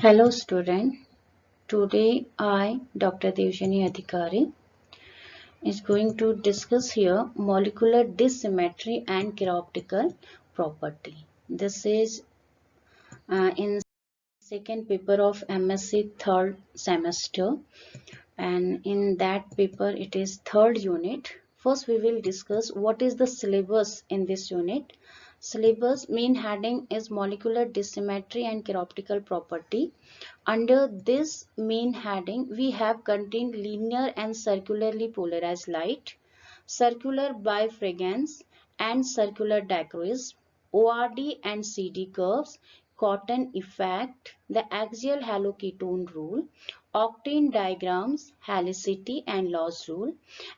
Hello student, today I, Dr. Devjani Adhikari, is going to discuss here molecular dissymmetry and chiroptical property. This is in second paper of MSc third semester, and in that paper it is third unit. First we will discuss what is the syllabus in this unit. Syllabus main heading is molecular dissymmetry and chiroptical property. Under this main heading, we have contained linear and circularly polarized light, circular bifragance and circular dichroism, ORD and CD curves, Cotton effect, the axial haloketone rule, octane diagrams, helicity and loss rule,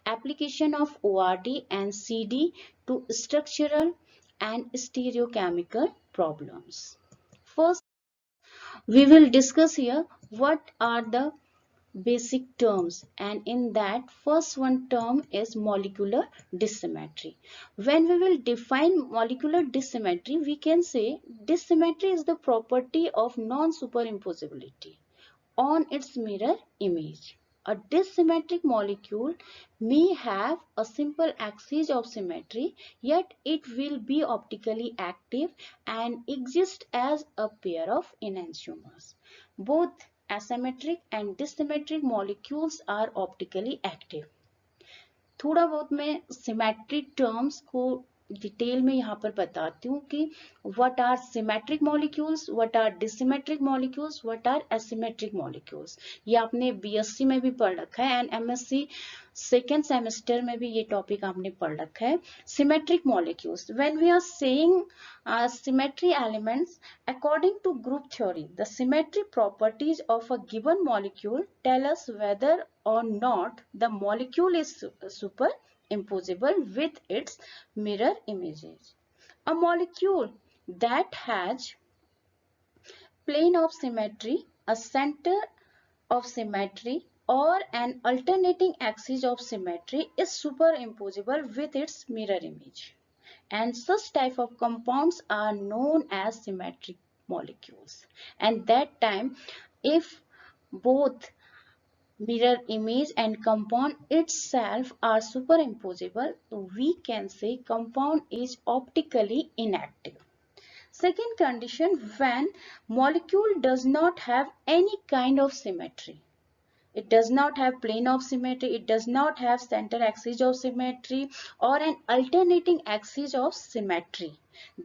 application of ORD and CD to structural and stereochemical problems. First, we will discuss here what are the basic terms, and in that first one term is molecular dissymmetry. When we will define molecular dissymmetry, we can say dissymmetry is the property of non-superimposability on its mirror image. A dissymmetric molecule may have a simple axis of symmetry, yet it will be optically active and exist as a pair of enantiomers. Both asymmetric and dissymmetric molecules are optically active. थोड़ा बहुत मैं symmetric terms को detail में यहाँ पर बताती हूँ कि what are symmetric molecules, what are dissymmetric molecules, what are asymmetric molecules. ये आपने बीएससी में भी पढ़ रखा है एंड एमएससी सेकेंड सेमेस्टर में भी ये टॉपिक आपने पढ़ रखा है. Symmetric molecules, when we are saying symmetry elements, according to group theory, the symmetry properties of a given molecule tell us whether or not the molecule is superimposable with its mirror images. A molecule that has plane of symmetry, a center of symmetry, or an alternating axis of symmetry is superimposable with its mirror image, and such type of compounds are known as symmetric molecules. And that time, if both mirror image and compound itself are superimposable, we can say compound is optically inactive. Second condition, when molecule does not have any kind of symmetry. It does not have plane of symmetry, it does not have center axis of symmetry or an alternating axis of symmetry.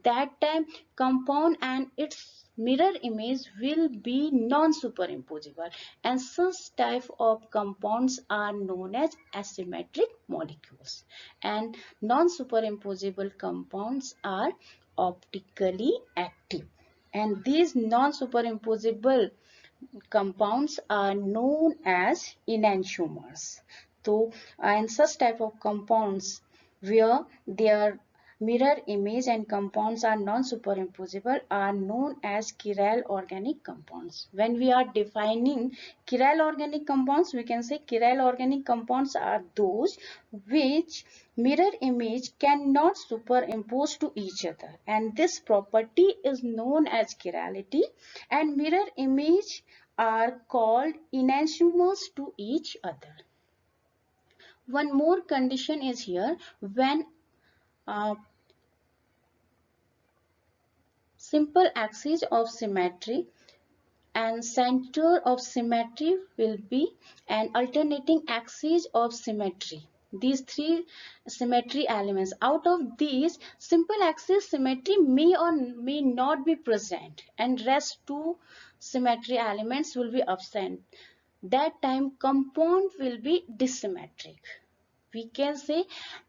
That time compound and its mirror image will be non-superimposable, and such type of compounds are known as asymmetric molecules, and non-superimposable compounds are optically active, and these non-superimposable compounds are known as enantiomers. So, in such type of compounds where their mirror image and compounds are non-superimposable are known as chiral organic compounds. When we are defining chiral organic compounds, we can say chiral organic compounds are those which mirror image cannot superimpose to each other, and this property is known as chirality, and mirror image are called enantiomers to each other. One more condition is here, when simple axis of symmetry and center of symmetry will be an alternating axis of symmetry. These three symmetry elements, out of these, simple axis symmetry may or may not be present, and rest two symmetry elements will be absent. That time compound will be dissymmetric. We can say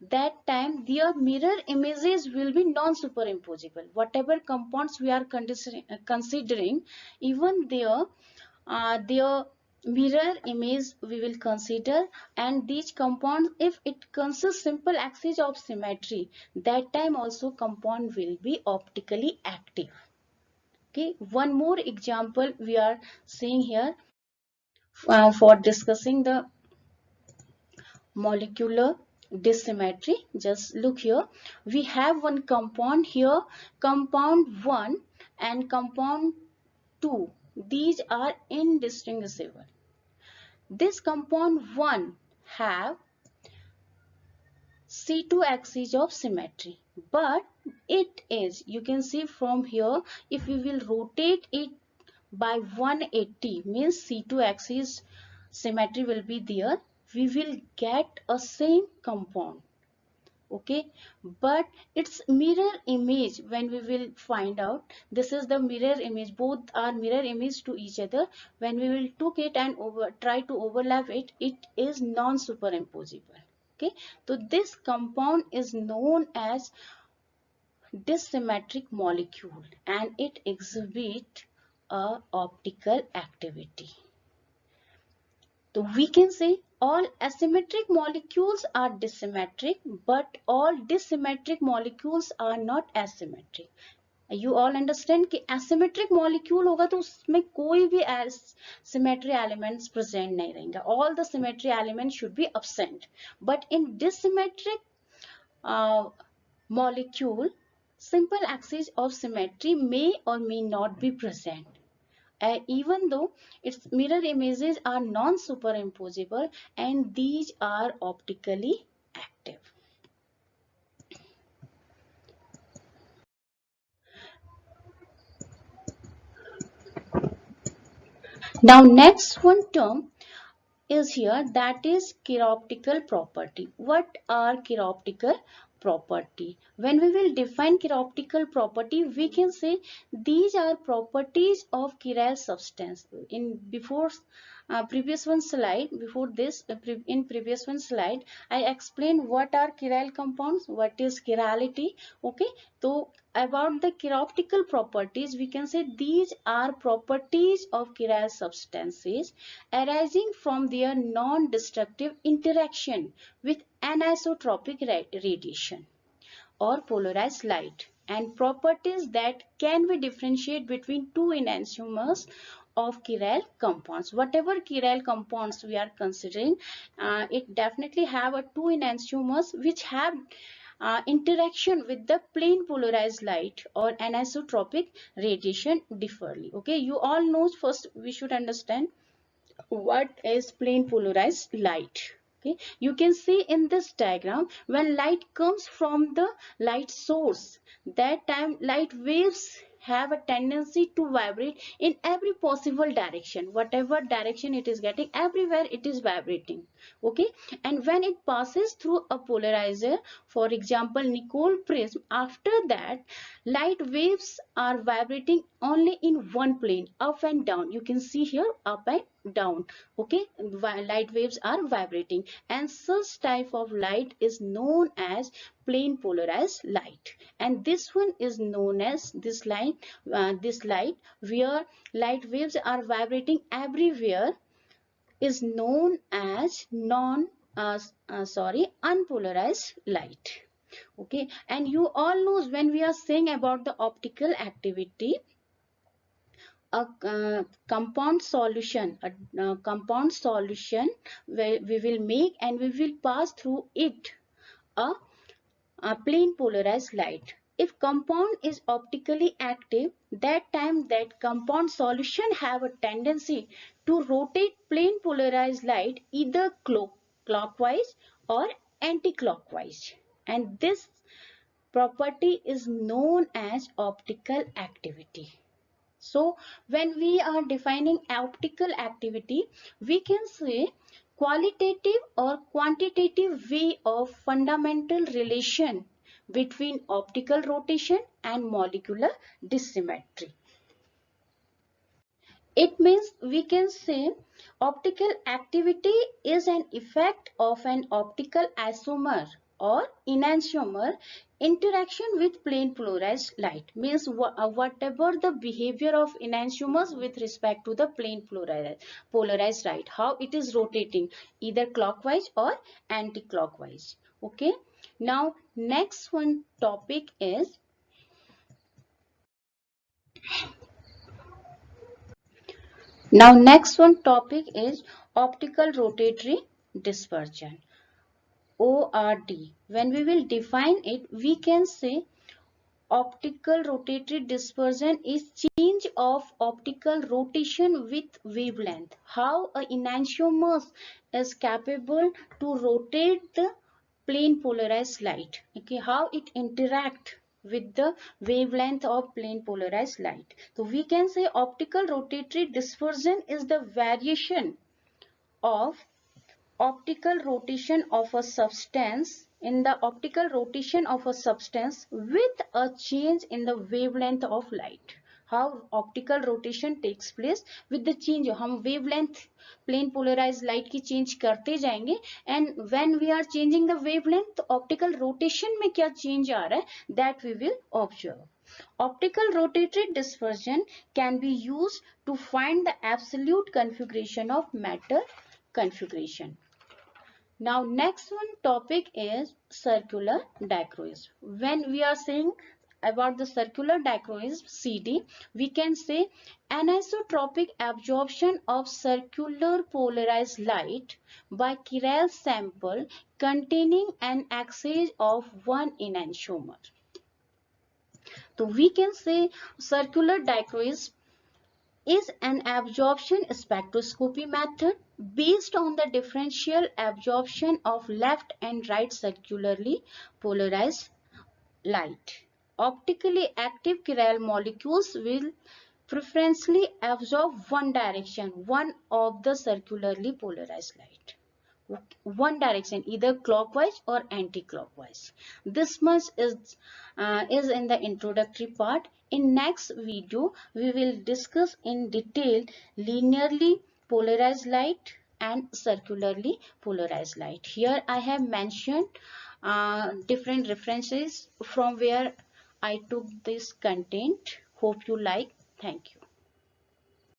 that time their mirror images will be non-superimposable. Whatever compounds we are considering, even their mirror image we will consider, and these compounds, if it consists simple axis of symmetry, that time also compound will be optically active. Okay, one more example we are seeing here for discussing the molecular dissymmetry. Just look here, we have one compound here, compound 1 and compound 2. these are indistinguishable. This compound 1 have C2 axis of symmetry, but it is, you can see from here, if we will rotate it by 180, means C2 axis symmetry will be there, we will get a same compound. Okay, but its mirror image, when we will find out, this is the mirror image, both are mirror image to each other. When we will took it and try to overlap it, it is non-superimposable. Okay, so this compound is known as dissymmetric molecule and it exhibit a optical activity. So we can say all asymmetric molecules are dissymmetric, but all dissymmetric molecules are not asymmetric. You all understand कि asymmetric molecule होगा तो उसमें कोई भी symmetry elements present नहीं रहेंगे. All the symmetry elements should be absent. But in dissymmetric molecule, simple axis of symmetry may or may not be present. Even though its mirror images are non-superimposable and these are optically active. Now next one term is here, that is chiroptical property. What are chiroptical property? When we will define chiroptical property, we can say these are properties of chiral substance. In previous one slide, before this, in previous one slide, I explained what are chiral compounds, what is chirality. Okay, so about the chiroptical properties, we can say these are properties of chiral substances arising from their non-destructive interaction with anisotropic radiation or polarized light, and properties that can be differentiated between two enantiomers of chiral compounds. Whatever chiral compounds we are considering, it definitely have a two enantiomers which have interaction with the plane polarized light or anisotropic radiation differently. Okay, you all know, first we should understand what is plane polarized light. Okay, you can see in this diagram, when light comes from the light source, that time light waves have a tendency to vibrate in every possible direction. Whatever direction it is getting, everywhere it is vibrating. Okay, and when it passes through a polarizer, for example Nicol prism, after that light waves are vibrating only in one plane, up and down. You can see here up and down. Okay, light waves are vibrating, and such type of light is known as plane polarized light. And this one is known as this light where light waves are vibrating everywhere is known as unpolarized light. Okay, and you all know, when we are saying about the optical activity, a compound solution where we will make and we will pass through it a plane polarized light. If compound is optically active, that time that compound solution have a tendency to rotate plane polarized light either clockwise or anti-clockwise, and this property is known as optical activity. So when we are defining optical activity, we can say qualitative or quantitative way of fundamental relation between optical rotation and molecular dissymmetry. It means we can say optical activity is an effect of an optical isomer or enantiomer interaction with plane polarized light. Means whatever the behavior of enantiomers with respect to the plane polarized light, how it is rotating either clockwise or anti-clockwise. Okay, now next one topic is optical rotatory dispersion, ORD. When we will define it, we can say Optical rotatory dispersion is change of optical rotation with wavelength. How an enantiomer is capable to rotate the plane polarized light. Okay, how it interact with the wavelength of plane polarized light. So we can say optical rotatory dispersion is the variation of optical rotation of a substance in the optical rotation of a substance with a change in the wavelength of light. How optical rotation takes place with the change. हम wavelength plane polarized light की change करते जाएंगे and when we are changing the wavelength तो optical rotation में क्या change आ रहा है that we will observe. Optical rotatory dispersion can be used to find the absolute configuration of matter configuration. Now next one topic is circular dichroism. When we are saying about the circular dichroism CD, we can say anisotropic absorption of circular polarized light by chiral sample containing an excess of one enantiomer. So we can say circular dichroism is an absorption spectroscopy method based on the differential absorption of left and right circularly polarized light. Optically active chiral molecules will preferentially absorb one direction, one of the circularly polarized light. One direction, either clockwise or anti-clockwise. This much is in the introductory part. In next video we will discuss in detail linearly polarized light and circularly polarized light. Here I have mentioned different references from where I took this content. Hope you like. Thank you.